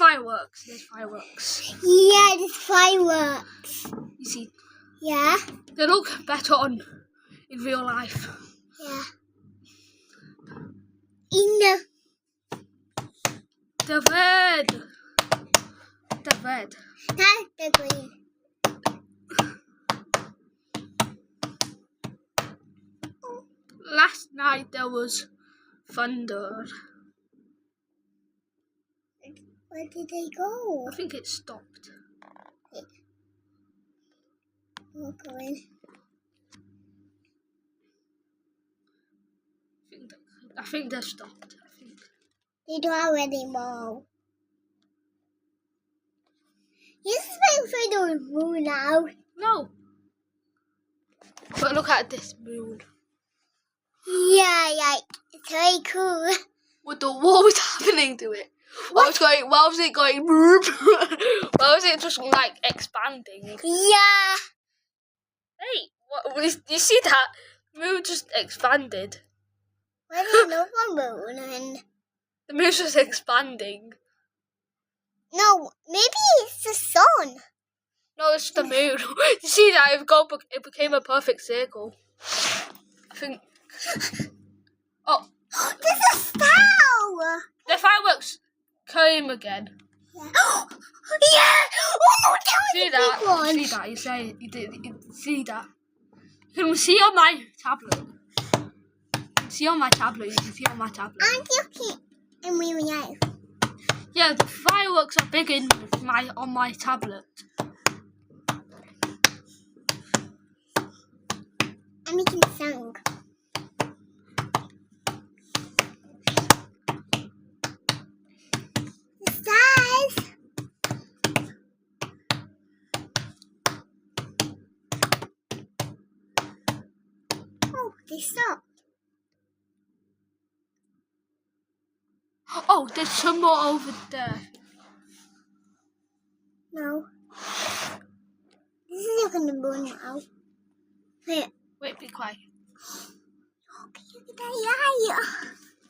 fireworks. There's fireworks. Yeah, there's fireworks. You see, Yeah. they look better on in real life. Yeah. In The red. The red. that's the green. Last night there was thunder. Where did they go? I think it stopped. We're going. I think they stopped. I think. They don't have any more. You're supposed to the moon now. No. But look at this moon. Yeah, it's very cool. What was happening to it? Why was it going? Why was it just like expanding? Yeah. Hey, you see that? The moon just expanded. Where's another moon? And The moon's just expanding. no, maybe it's the sun. No, it's the moon. You see that? It became a perfect circle. I think. Oh, There's a star. the fireworks came again. Yeah. Yeah. Oh, See that was a big that? one. See that? You say you did. You see that? You can see on my tablet. You can see on my tablet. You can see on my tablet. I'm looking. And we were out. Yeah, the fireworks are big on my tablet. I'm making a song. The stars. Oh, they stopped. Oh, there's some more over there. No. This is not gonna burn now. Wait, be quiet. Okay, look at that light.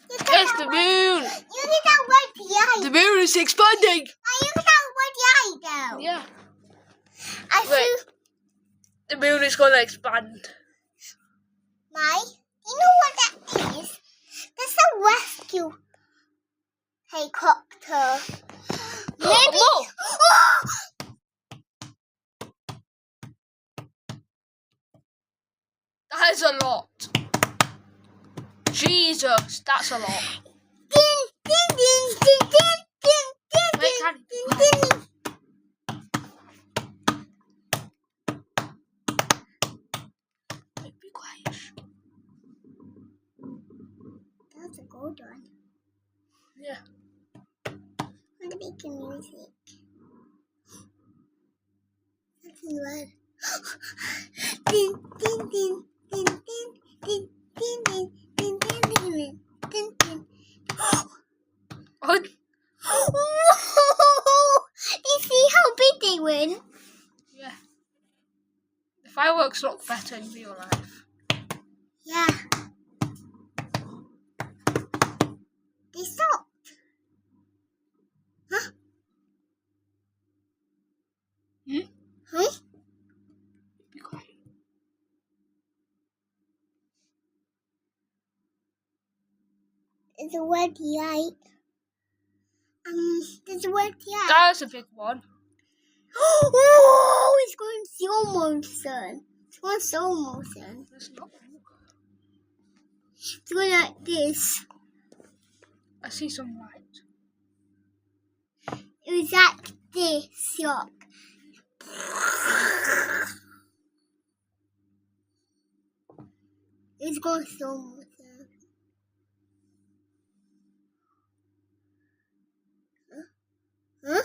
Look at It's that the white- moon. Look at that white light. The moon is expanding. Look at that white light though. Yeah. I Wait. feel The moon is going to expand. you know what that is? That's a rescue helicopter. Maybe. Whoa. That is a lot. Jesus, that's a lot. Din, din, din, din, din, din, din, Wait, din, Candy, din, quiet. din. Wait, be quiet. That's a gold one. Yeah. I'm gonna make music. That's red. Din, din, din, din, din, din, din, din, din, din, din, din, din. Oh, Whoa! You see how big they went? yeah. The fireworks look better in real life. Yeah. They stopped. Huh? Hmm? Huh? Be quiet. It's a red light. There's a red light. That's a big one. Oh, it's going slow motion. It's going slow motion. It's not. It's going like this. I see some light. It was like this, look. It's going slow motion. Huh?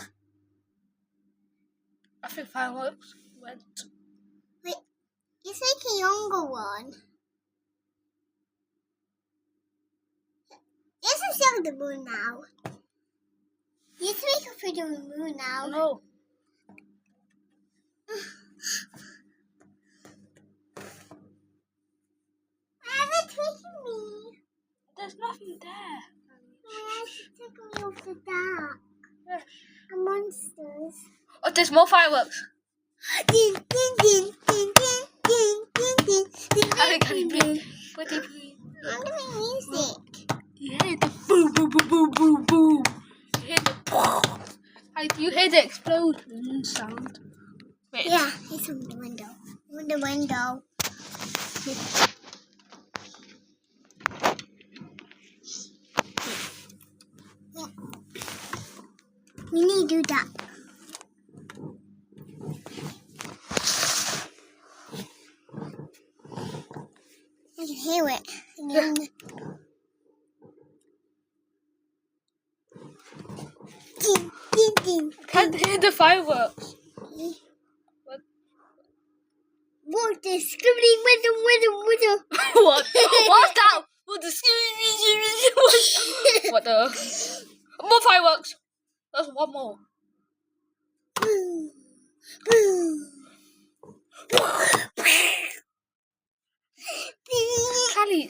I think fireworks went. Wait, it's like a younger one. This is like the moon now. Let's make a video of the moon now. No. Why are they taking me? There's nothing there. Why are they taking me off the dark? Yes. Monsters. Oh, there's more fireworks. Din, din, din, din, din, din, din, din, din, I can din, be. din. What do you mean? I'm doing music. You hear the boom, boom, boom, boom, boom, boom. You hear the like you hear the explosion sound. Wait. Yeah, it's on the window. On the window. Yeah. We need to do that. I can hear it. Yeah. Ding, ding, ding. Can't hear the fireworks. What? What the screaming with What? What's that? What the? What the? More fireworks. There's one more. Boom, boom. Callie,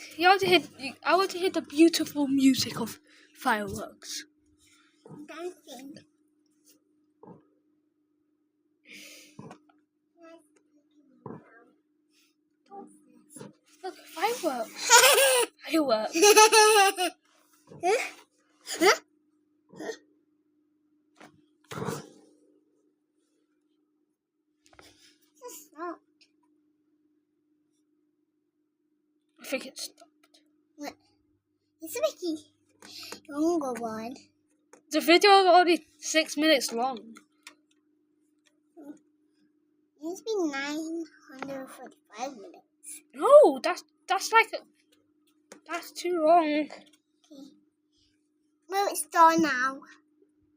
I want to hear the beautiful music of fireworks. Dancing. Look, fireworks. Fireworks. I think it stopped. What? It's a Mickey. Longer one. The video is only 6 minutes long. It must be 945 minutes. No, that's too long. Okay. Well, it's done now.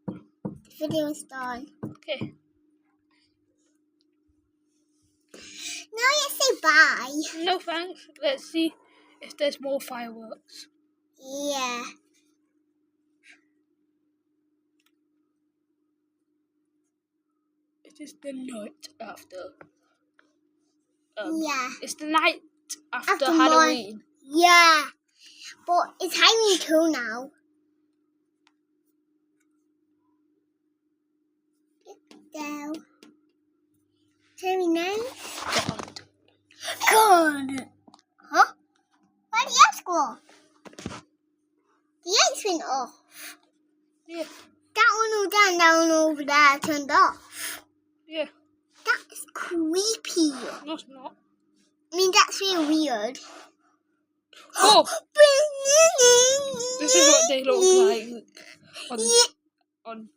The video is done. Okay. Now you say bye. No thanks. Let's see if there's more fireworks. Yeah. It is the night after. Yeah. It's the night after After Halloween. Yeah. But it's Halloween too now. Go. Very nice. Good. Huh? Why the lights go off? The lights went off. Yeah. That one over there and that one over there turned off. Yeah. That is creepy. No, it's not. I mean, that's really weird. Oh! This is what they look like on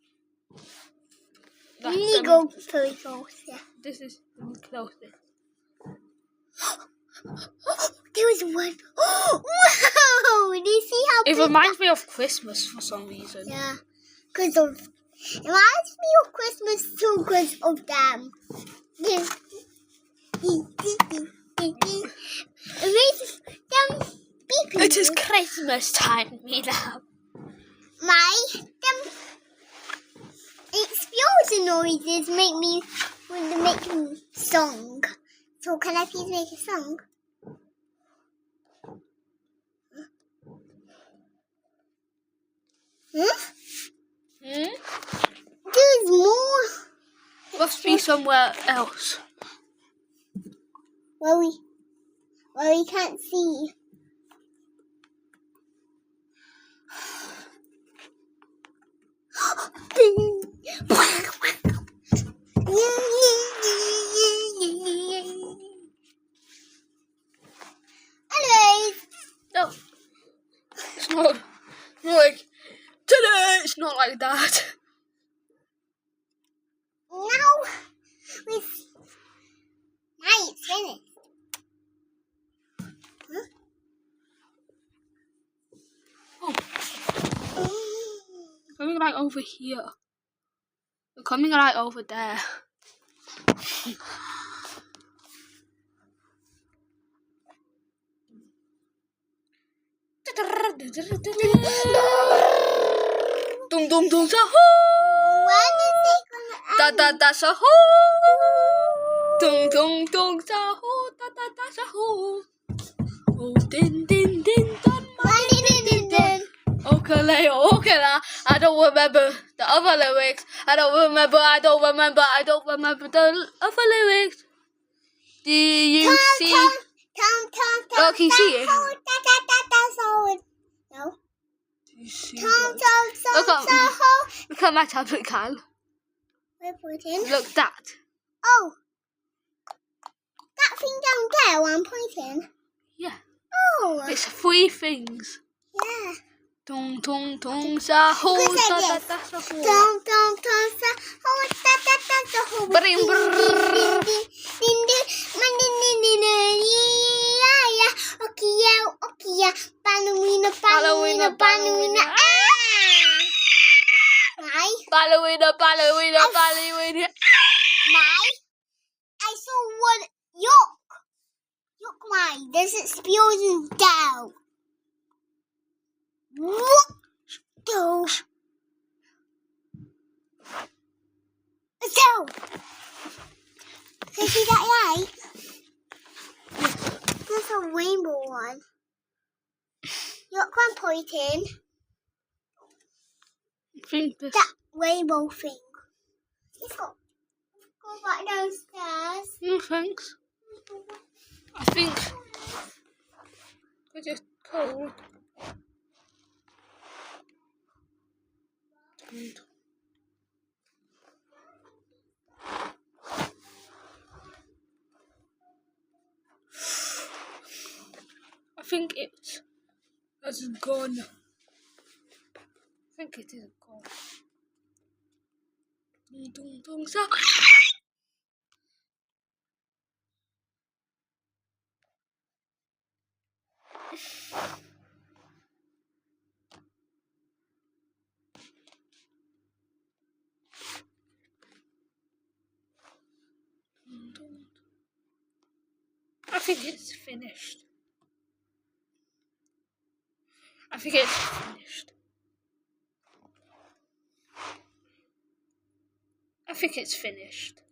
that We need to go very close. Yeah. This is the closest. There was one. Wow! Do you see how It big reminds me of Christmas for some reason. Yeah, because of it reminds me of Christmas too, because of them. It makes them beeping. It is Christmas time, Mina. Them explosion noises make me want to make a song. So can I please make a song? There's more. Must be somewhere else. Well, we can't see. Hello. No. It's not like today. It's not like that. Now it's finished. Coming like over here. They're coming like over there. Dum dum dum sa ho. When is it gonna Da end? da da sa ho. Dum dum dum sa ho. Da da da sa ho. Oh din din din dun. When did it end? Okay, I don't remember the other lyrics. I don't remember the other lyrics. Do you see? Oh, can you see it? No. Do you see? Look Look at my tablet, Kyle. Look, that. Oh. That thing down there, I'm pointing. Yeah. Oh. It's 3 things. Yeah. Tung tung tung sa ho Look at da da this. da sa ho. Dum dum dum sa ho da da da sa ho. Bring brrrr. Ding ding man ding ding ding ding yeah yeah. Okay yeah. Ballerina. Ballerina. My. I saw one. Yuck, my. There's explosion down. What? Go. Let's go. Can you see that light? There's a rainbow one. Look, one pointing. I think this. That rainbow thing. Let's go. Go back downstairs. No thanks. I think we're just cold. I think it's gone. I think it is gone. Dun, dun, dun, sa. I think it's finished. I think it's finished.